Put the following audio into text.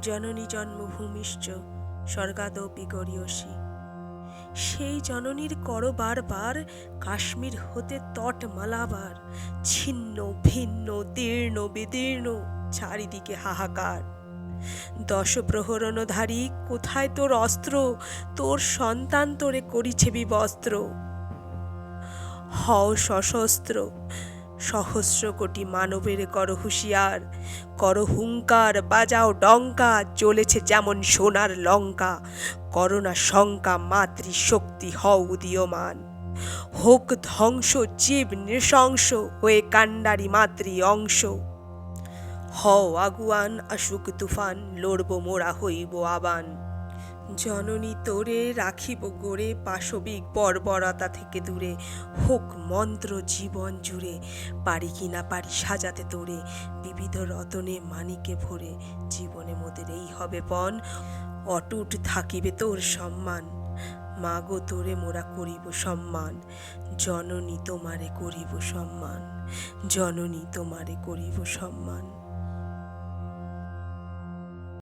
জননী জন্মভূমিশ্চ স্বর্গাদপি গরীয়সী। সেই জননীর কর বারবার কাশ্মীর হতে তট মালাবার, ছিন্ন ভিন্ন দীর্ণ বিদীর্ণ চারিদিকে হাহাকার। দশ প্রহরণধারী কোথায় তোর অস্ত্র, তোর সন্তান তোরে করিছে বিবস্ত্র। হও সশস্ত্র, সহস্র কোটি মানবের কর হুঁশিয়ার, কর হুঙ্কার বাজাও ডঙ্কা, চলেছে যেমন সোনার লঙ্কা। করোনা শঙ্কা মাতৃশক্তি হও উদীয়মান, হোক ধ্বংস জীব নৃশংস হয়ে কাণ্ডারি মাতৃ অংশ। হও আগুয়ান আসুক তুফান, লড়ব মোরা হইব আবান। জননী তোরে রাখিব গড়ে পাশবিক বর্বরতা থেকে দূরে। হোক মন্ত্র জীবন জুড়ে, পারি কি না পারি সাজাতে তোরে বিবিধ রতনে মানিকে ভরে। জীবনে মোদের এই হবে পণ, অটুট থাকিবে তোর সম্মান। মাগো তোরে মোরা করিব সম্মান, জননী তোমারে করিব সম্মান, জননী তোমারে করিব সম্মান।